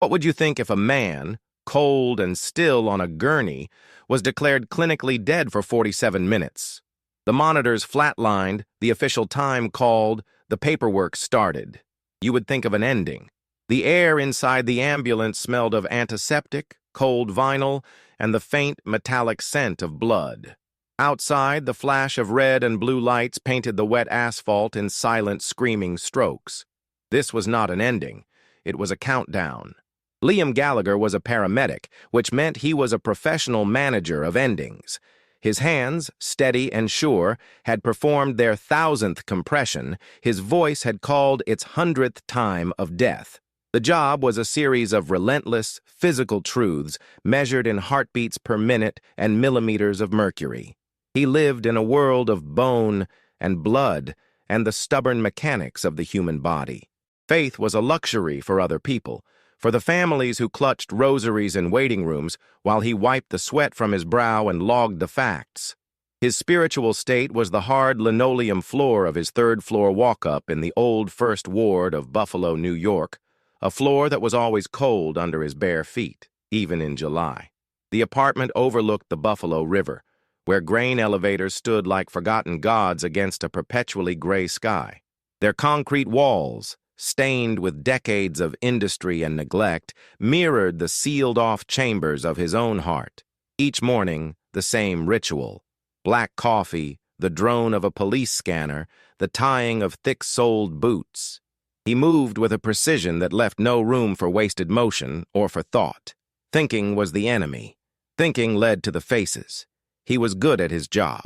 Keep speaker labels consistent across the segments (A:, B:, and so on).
A: What would you think if a man, cold and still on a gurney, was declared clinically dead for 47 minutes? The monitors flatlined, the official time called, the paperwork started. You would think of an ending. The air inside the ambulance smelled of antiseptic, cold vinyl, and the faint metallic scent of blood. Outside, the flash of red and blue lights painted the wet asphalt in silent, screaming strokes. This was not an ending. It was a countdown. Liam Gallagher was a paramedic, which meant he was a professional manager of endings. His hands, steady and sure, had performed their 1,000th compression. His voice had called its 100th time of death. The job was a series of relentless, physical truths measured in heartbeats per minute and millimeters of mercury. He lived in a world of bone and blood and the stubborn mechanics of the human body. Faith was a luxury for other people, for the families who clutched rosaries in waiting rooms while he wiped the sweat from his brow and logged the facts. His spiritual state was the hard linoleum floor of his third-floor walk-up in the old First Ward of Buffalo, New York, a floor that was always cold under his bare feet, even in July. The apartment overlooked the Buffalo River, where grain elevators stood like forgotten gods against a perpetually gray sky. Their concrete walls, stained with decades of industry and neglect, mirrored the sealed-off chambers of his own heart. Each morning, the same ritual. Black coffee, the drone of a police scanner, the tying of thick-soled boots. He moved with a precision that left no room for wasted motion or for thought. Thinking was the enemy. Thinking led to the faces. He was good at his job.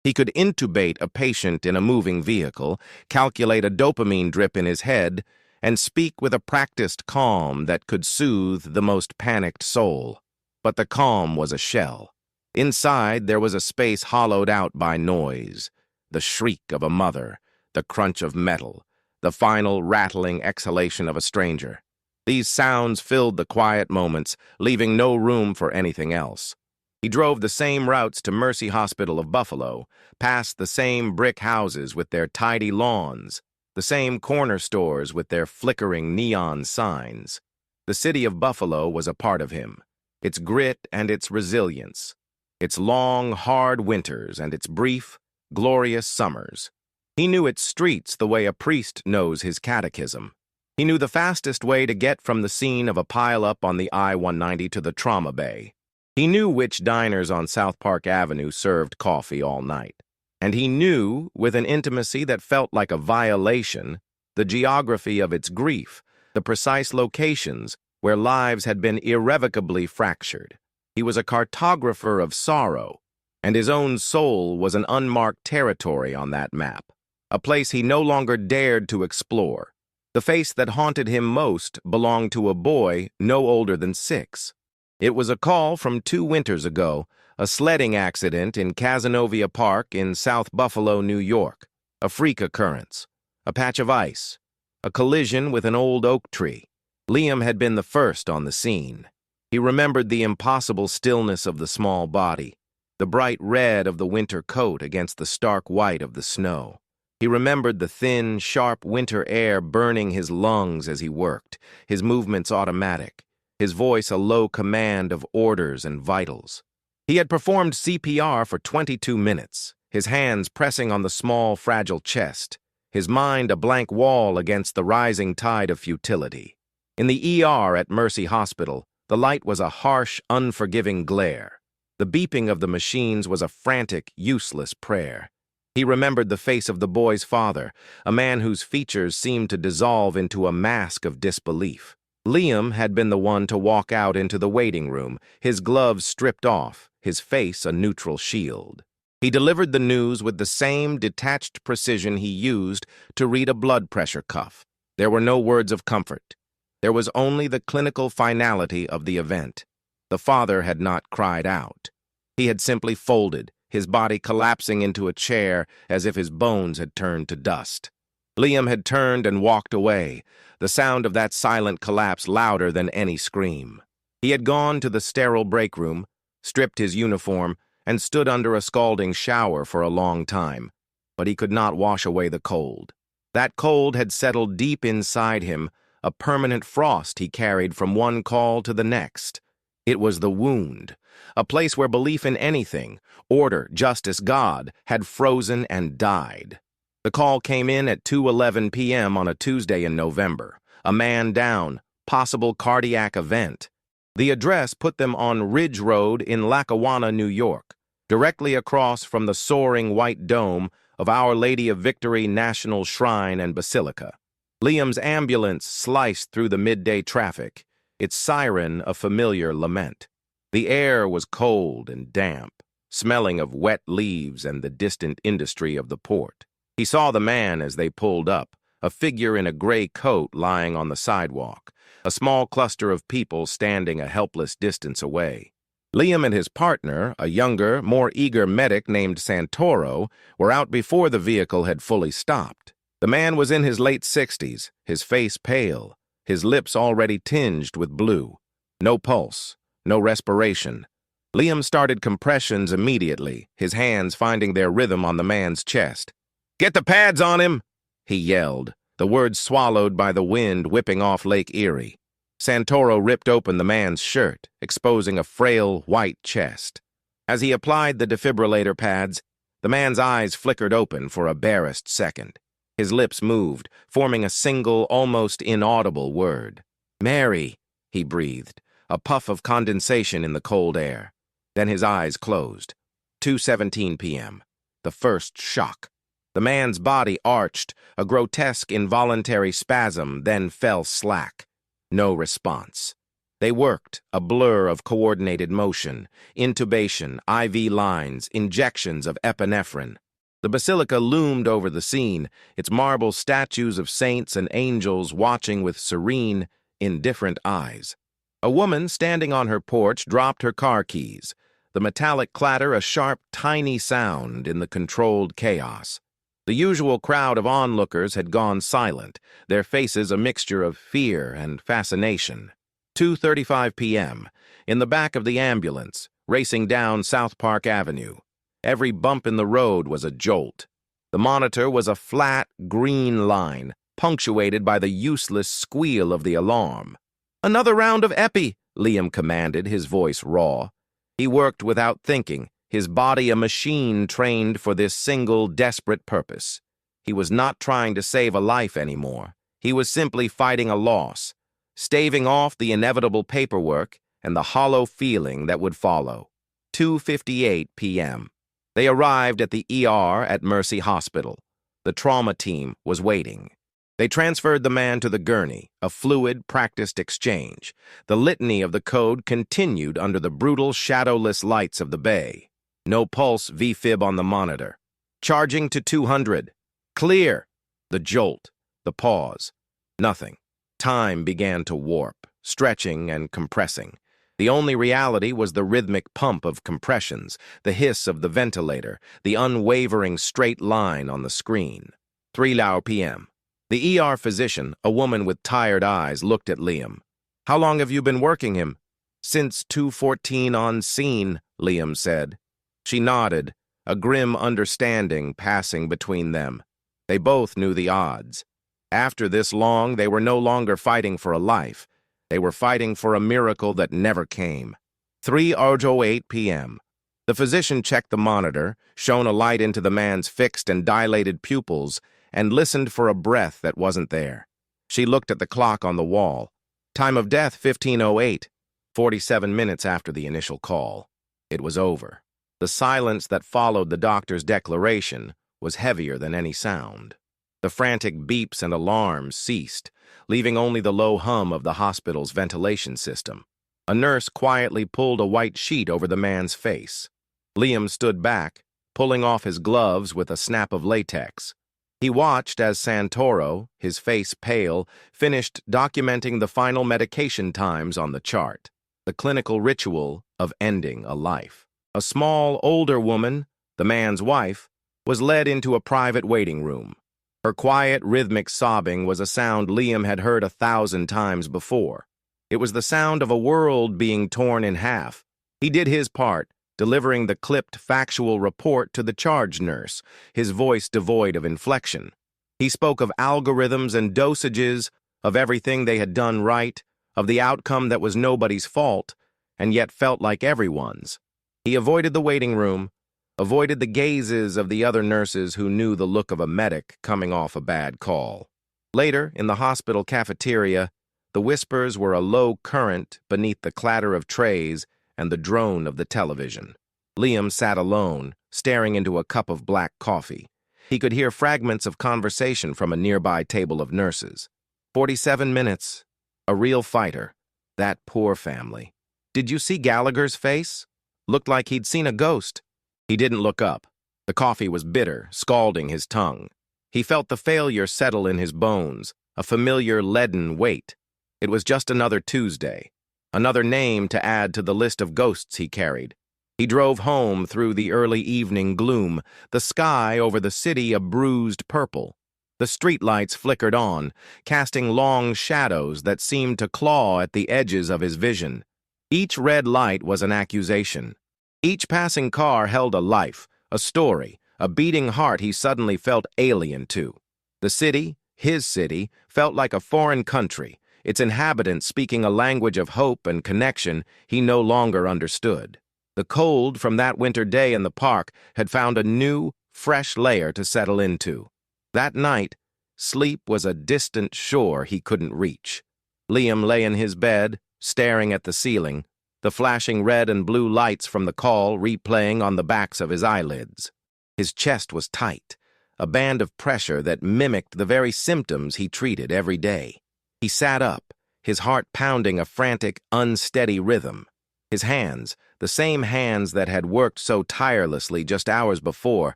A: He could intubate a patient in a moving vehicle, calculate a dopamine drip in his head, and speak with a practiced calm that could soothe the most panicked soul. But the calm was a shell. Inside, there was a space hollowed out by noise, the shriek of a mother, the crunch of metal, the final rattling exhalation of a stranger. These sounds filled the quiet moments, leaving no room for anything else. He drove the same routes to Mercy Hospital of Buffalo, past the same brick houses with their tidy lawns, the same corner stores with their flickering neon signs. The city of Buffalo was a part of him, its grit and its resilience, its long, hard winters and its brief, glorious summers. He knew its streets the way a priest knows his catechism. He knew the fastest way to get from the scene of a pile-up on the I-190 to the trauma bay. He knew which diners on South Park Avenue served coffee all night. And he knew, with an intimacy that felt like a violation, the geography of its grief, the precise locations where lives had been irrevocably fractured. He was a cartographer of sorrow, and his own soul was an unmarked territory on that map, a place he no longer dared to explore. The face that haunted him most belonged to a boy no older than 6. It was a call from 2 winters ago, a sledding accident in Cazenovia Park in South Buffalo, New York, a freak occurrence, a patch of ice, a collision with an old oak tree. Liam had been the first on the scene. He remembered the impossible stillness of the small body, the bright red of the winter coat against the stark white of the snow. He remembered the thin, sharp winter air burning his lungs as he worked, his movements automatic, his voice a low command of orders and vitals. He had performed CPR for 22 minutes, his hands pressing on the small, fragile chest, his mind a blank wall against the rising tide of futility. In the ER at Mercy Hospital, the light was a harsh, unforgiving glare. The beeping of the machines was a frantic, useless prayer. He remembered the face of the boy's father, a man whose features seemed to dissolve into a mask of disbelief. Liam had been the one to walk out into the waiting room, his gloves stripped off, his face a neutral shield. He delivered the news with the same detached precision he used to read a blood pressure cuff. There were no words of comfort. There was only the clinical finality of the event. The father had not cried out. He had simply folded, his body collapsing into a chair as if his bones had turned to dust. Liam had turned and walked away, the sound of that silent collapse louder than any scream. He had gone to the sterile break room, stripped his uniform, and stood under a scalding shower for a long time, but he could not wash away the cold. That cold had settled deep inside him, a permanent frost he carried from one call to the next. It was the wound, a place where belief in anything, order, justice, God, had frozen and died. The call came in at 2:11 p.m. on a Tuesday in November. A man down, possible cardiac event. The address put them on Ridge Road in Lackawanna, New York, directly across from the soaring white dome of Our Lady of Victory National Shrine and Basilica. Liam's ambulance sliced through the midday traffic, its siren a familiar lament. The air was cold and damp, smelling of wet leaves and the distant industry of the port. He saw the man as they pulled up, a figure in a gray coat lying on the sidewalk, a small cluster of people standing a helpless distance away. Liam and his partner, a younger, more eager medic named Santoro, were out before the vehicle had fully stopped. The man was in his late 60s, his face pale, his lips already tinged with blue. No pulse, no respiration. Liam started compressions immediately, his hands finding their rhythm on the man's chest. "Get the pads on him!" he yelled, the words swallowed by the wind whipping off Lake Erie. Santoro ripped open the man's shirt, exposing a frail, white chest. As he applied the defibrillator pads, the man's eyes flickered open for a barest second. His lips moved, forming a single, almost inaudible word. "Mary," he breathed, a puff of condensation in the cold air. Then his eyes closed. 2:17 p.m. The first shock. The man's body arched, a grotesque involuntary spasm, then fell slack. No response. They worked, a blur of coordinated motion, intubation, IV lines, injections of epinephrine. The basilica loomed over the scene, its marble statues of saints and angels watching with serene, indifferent eyes. A woman standing on her porch dropped her car keys, the metallic clatter a sharp, tiny sound in the controlled chaos. The usual crowd of onlookers had gone silent, their faces a mixture of fear and fascination. 2:35 p.m., in the back of the ambulance, racing down South Park Avenue. Every bump in the road was a jolt. The monitor was a flat, green line, punctuated by the useless squeal of the alarm. "Another round of epi," Liam commanded, his voice raw. He worked without thinking, his body a machine trained for this single, desperate purpose. He was not trying to save a life anymore. He was simply fighting a loss, staving off the inevitable paperwork and the hollow feeling that would follow. 2:58 p.m. They arrived at the ER at Mercy Hospital. The trauma team was waiting. They transferred the man to the gurney, a fluid, practiced exchange. The litany of the code continued under the brutal, shadowless lights of the bay. No pulse, V-fib on the monitor. Charging to 200. Clear. The jolt. The pause. Nothing. Time began to warp, stretching and compressing. The only reality was the rhythmic pump of compressions, the hiss of the ventilator, the unwavering straight line on the screen. 3:00 p.m. The ER physician, a woman with tired eyes, looked at Liam. "How long have you been working him?" "Since 2:14 on scene," Liam said. She nodded, a grim understanding passing between them. They both knew the odds. After this long, they were no longer fighting for a life. They were fighting for a miracle that never came. 3:08 p.m. The physician checked the monitor, shone a light into the man's fixed and dilated pupils, and listened for a breath that wasn't there. She looked at the clock on the wall. Time of death, 15:08, 47 minutes after the initial call. It was over. The silence that followed the doctor's declaration was heavier than any sound. The frantic beeps and alarms ceased, leaving only the low hum of the hospital's ventilation system. A nurse quietly pulled a white sheet over the man's face. Liam stood back, pulling off his gloves with a snap of latex. He watched as Santoro, his face pale, finished documenting the final medication times on the chart, the clinical ritual of ending a life. A small, older woman, the man's wife, was led into a private waiting room. Her quiet, rhythmic sobbing was a sound Liam had heard 1,000 times before. It was the sound of a world being torn in half. He did his part, delivering the clipped, factual report to the charge nurse, his voice devoid of inflection. He spoke of algorithms and dosages, of everything they had done right, of the outcome that was nobody's fault, and yet felt like everyone's. He avoided the waiting room, avoided the gazes of the other nurses who knew the look of a medic coming off a bad call. Later, in the hospital cafeteria, the whispers were a low current beneath the clatter of trays and the drone of the television. Liam sat alone, staring into a cup of black coffee. He could hear fragments of conversation from a nearby table of nurses. 47 minutes. A real fighter. That poor family. Did you see Gallagher's face? Looked like he'd seen a ghost. He didn't look up. The coffee was bitter, scalding his tongue. He felt the failure settle in his bones, a familiar leaden weight. It was just another Tuesday. Another name to add to the list of ghosts he carried. He drove home through the early evening gloom, the sky over the city a bruised purple. The streetlights flickered on, casting long shadows that seemed to claw at the edges of his vision. Each red light was an accusation. Each passing car held a life, a story, a beating heart he suddenly felt alien to. The city, his city, felt like a foreign country, its inhabitants speaking a language of hope and connection he no longer understood. The cold from that winter day in the park had found a new, fresh layer to settle into. That night, sleep was a distant shore he couldn't reach. Liam lay in his bed, staring at the ceiling, the flashing red and blue lights from the call replaying on the backs of his eyelids. His chest was tight, a band of pressure that mimicked the very symptoms he treated every day. He sat up, his heart pounding a frantic, unsteady rhythm. His hands, the same hands that had worked so tirelessly just hours before,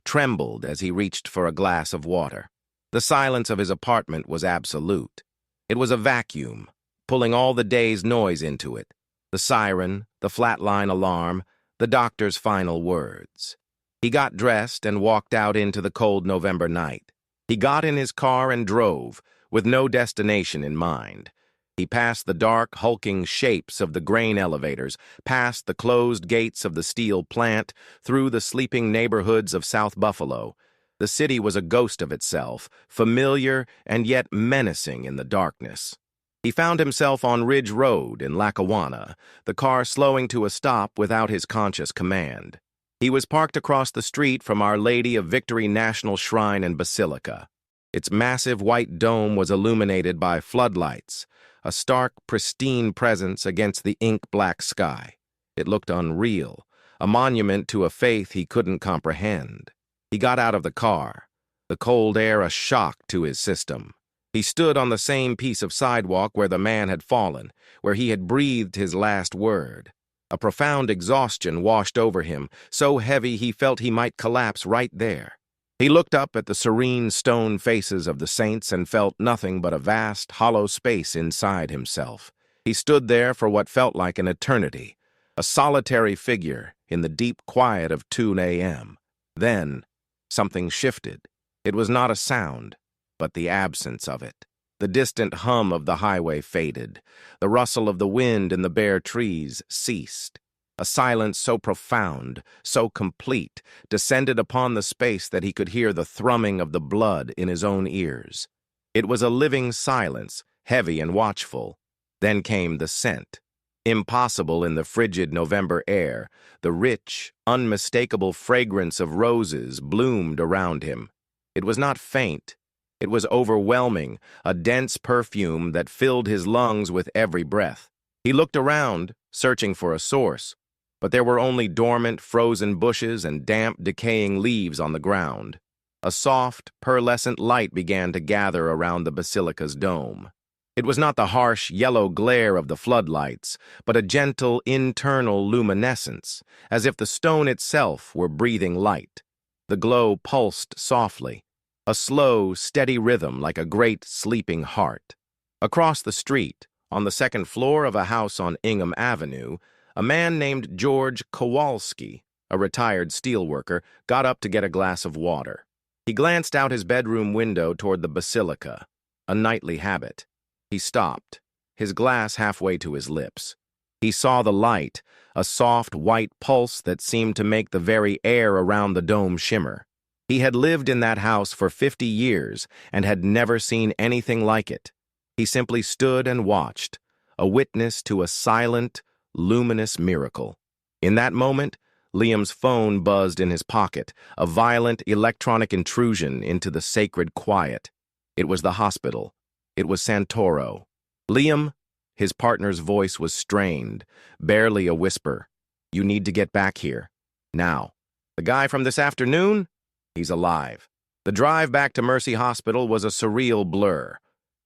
A: trembled as he reached for a glass of water. The silence of his apartment was absolute. It was a vacuum, pulling all the day's noise into it. The siren, the flatline alarm, the doctor's final words. He got dressed and walked out into the cold November night. He got in his car and drove, with no destination in mind. He passed the dark, hulking shapes of the grain elevators, past the closed gates of the steel plant, through the sleeping neighborhoods of South Buffalo. The city was a ghost of itself, familiar and yet menacing in the darkness. He found himself on Ridge Road in Lackawanna, the car slowing to a stop without his conscious command. He was parked across the street from Our Lady of Victory National Shrine and Basilica. Its massive white dome was illuminated by floodlights, a stark, pristine presence against the ink-black sky. It looked unreal, a monument to a faith he couldn't comprehend. He got out of the car, the cold air a shock to his system. He stood on the same piece of sidewalk where the man had fallen, where he had breathed his last word. A profound exhaustion washed over him, so heavy he felt he might collapse right there. He looked up at the serene stone faces of the saints and felt nothing but a vast, hollow space inside himself. He stood there for what felt like an eternity, a solitary figure in the deep quiet of 2 a.m. Then, something shifted. It was not a sound, but the absence of it. The distant hum of the highway faded. The rustle of the wind in the bare trees ceased. A silence so profound, so complete, descended upon the space that he could hear the thrumming of the blood in his own ears. It was a living silence, heavy and watchful. Then came the scent. Impossible in the frigid November air, the rich, unmistakable fragrance of roses bloomed around him. It was not faint. It was overwhelming, a dense perfume that filled his lungs with every breath. He looked around, searching for a source, but there were only dormant, frozen bushes and damp, decaying leaves on the ground. A soft, pearlescent light began to gather around the basilica's dome. It was not the harsh, yellow glare of the floodlights, but a gentle, internal luminescence, as if the stone itself were breathing light. The glow pulsed softly, a slow, steady rhythm like a great, sleeping heart. Across the street, on the second floor of a house on Ingham Avenue, a man named George Kowalski, a retired steelworker, got up to get a glass of water. He glanced out his bedroom window toward the basilica, a nightly habit. He stopped, his glass halfway to his lips. He saw the light, a soft white pulse that seemed to make the very air around the dome shimmer. He had lived in that house for 50 years and had never seen anything like it. He simply stood and watched, a witness to a silent, luminous miracle. In that moment, Liam's phone buzzed in his pocket, a violent electronic intrusion into the sacred quiet. It was the hospital. It was Santoro. "Liam," his partner's voice was strained, barely a whisper. "You need to get back here. Now." "The guy from this afternoon?" "He's alive." The drive back to Mercy Hospital was a surreal blur.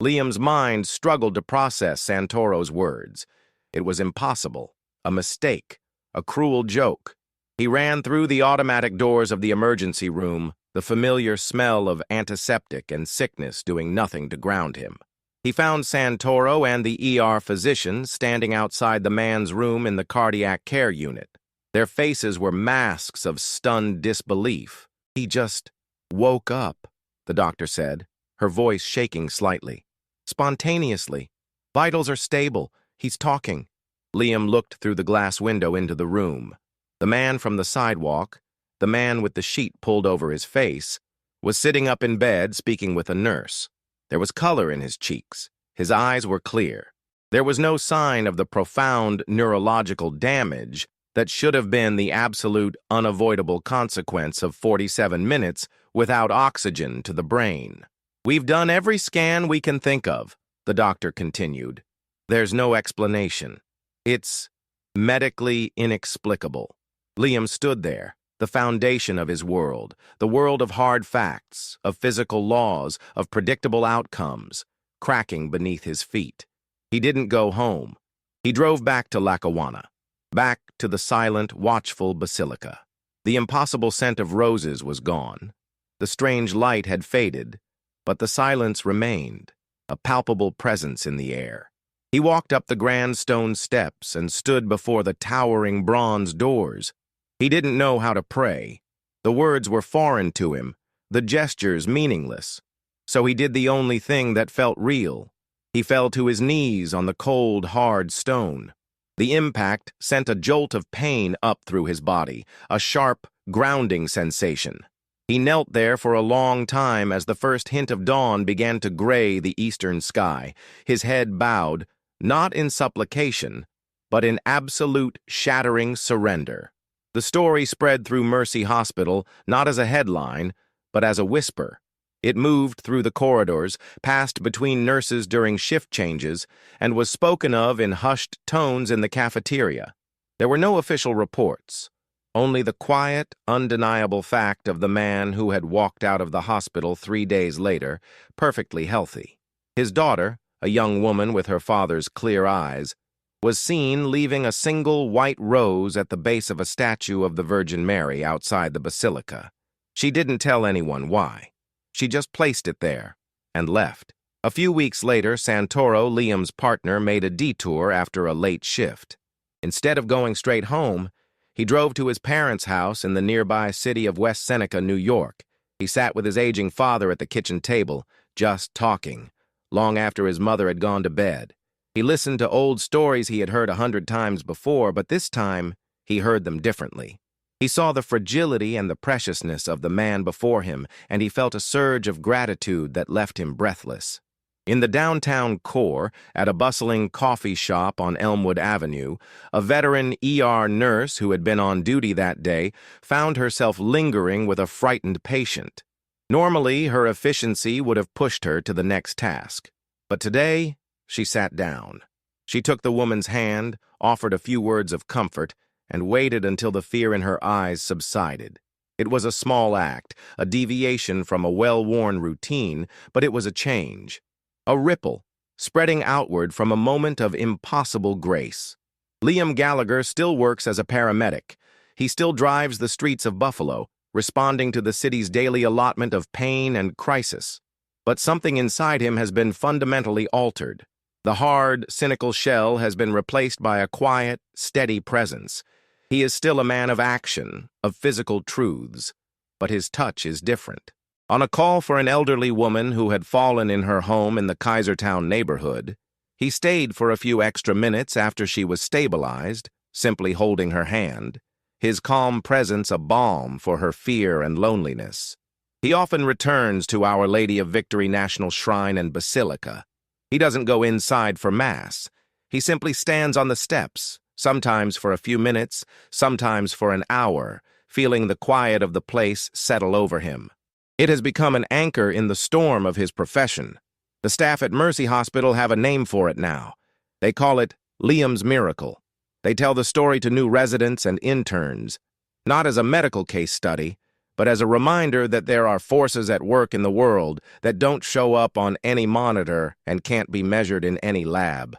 A: Liam's mind struggled to process Santoro's words. It was impossible, a mistake, a cruel joke. He ran through the automatic doors of the emergency room, the familiar smell of antiseptic and sickness doing nothing to ground him. He found Santoro and the ER physician standing outside the man's room in the cardiac care unit. Their faces were masks of stunned disbelief. "He just woke up," the doctor said, her voice shaking slightly. "Spontaneously. Vitals are stable. He's talking." Liam looked through the glass window into the room. The man from the sidewalk, the man with the sheet pulled over his face, was sitting up in bed speaking with a nurse. There was color in his cheeks. His eyes were clear. There was no sign of the profound neurological damage that should have been the absolute, unavoidable consequence of 47 minutes without oxygen to the brain. "We've done every scan we can think of," the doctor continued. "There's no explanation. It's medically inexplicable." Liam stood there, the foundation of his world, the world of hard facts, of physical laws, of predictable outcomes, cracking beneath his feet. He didn't go home. He drove back to Lackawanna, back to the silent, watchful basilica. The impossible scent of roses was gone. The strange light had faded, but the silence remained, a palpable presence in the air. He walked up the grand stone steps and stood before the towering bronze doors. He didn't know how to pray. The words were foreign to him, the gestures meaningless. So he did the only thing that felt real. He fell to his knees on the cold, hard stone. The impact sent a jolt of pain up through his body, a sharp, grounding sensation. He knelt there for a long time as the first hint of dawn began to gray the eastern sky, his head bowed, not in supplication, but in absolute, shattering surrender. The story spread through Mercy Hospital not as a headline, but as a whisper. It moved through the corridors, passed between nurses during shift changes, and was spoken of in hushed tones in the cafeteria. There were no official reports, only the quiet, undeniable fact of the man who had walked out of the hospital 3 days later, perfectly healthy. His daughter, a young woman with her father's clear eyes, was seen leaving a single white rose at the base of a statue of the Virgin Mary outside the basilica. She didn't tell anyone why. She just placed it there and left. A few weeks later, Santoro, Liam's partner, made a detour after a late shift. Instead of going straight home, he drove to his parents' house in the nearby city of West Seneca, New York. He sat with his aging father at the kitchen table, just talking, long after his mother had gone to bed. He listened to old stories he had heard 100 times before, but this time he heard them differently. He saw the fragility and the preciousness of the man before him, and he felt a surge of gratitude that left him breathless. In the downtown core, at a bustling coffee shop on Elmwood Avenue, a veteran ER nurse who had been on duty that day found herself lingering with a frightened patient. Normally, her efficiency would have pushed her to the next task, but today she sat down. She took the woman's hand, offered a few words of comfort, and waited until the fear in her eyes subsided. It was a small act, a deviation from a well-worn routine, but it was a change. A ripple, spreading outward from a moment of impossible grace. Liam Gallagher still works as a paramedic. He still drives the streets of Buffalo, responding to the city's daily allotment of pain and crisis. But something inside him has been fundamentally altered. The hard, cynical shell has been replaced by a quiet, steady presence. He is still a man of action, of physical truths, but his touch is different. On a call for an elderly woman who had fallen in her home in the Kaisertown neighborhood, he stayed for a few extra minutes after she was stabilized, simply holding her hand, his calm presence a balm for her fear and loneliness. He often returns to Our Lady of Victory National Shrine and Basilica, He doesn't go inside for mass. He simply stands on the steps, sometimes for a few minutes, sometimes for an hour, feeling the quiet of the place settle over him. It has become an anchor in the storm of his profession. The staff at Mercy Hospital have a name for it now. They call it Liam's Miracle. They tell the story to new residents and interns, not as a medical case study, but as a reminder that there are forces at work in the world that don't show up on any monitor and can't be measured in any lab.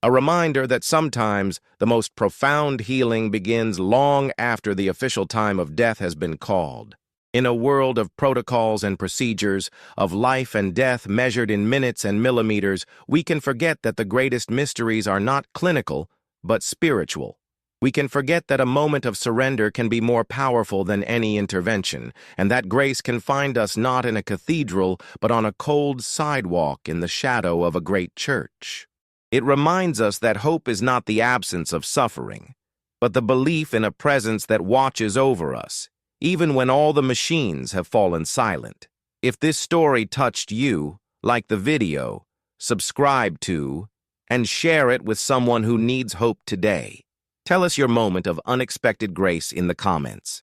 A: A reminder that sometimes the most profound healing begins long after the official time of death has been called. In a world of protocols and procedures, of life and death measured in minutes and millimeters, we can forget that the greatest mysteries are not clinical, but spiritual. We can forget that a moment of surrender can be more powerful than any intervention, and that grace can find us not in a cathedral, but on a cold sidewalk in the shadow of a great church. It reminds us that hope is not the absence of suffering, but the belief in a presence that watches over us, even when all the machines have fallen silent. If this story touched you, like the video, subscribe to, and share it with someone who needs hope today. Tell us your moment of unexpected grace in the comments.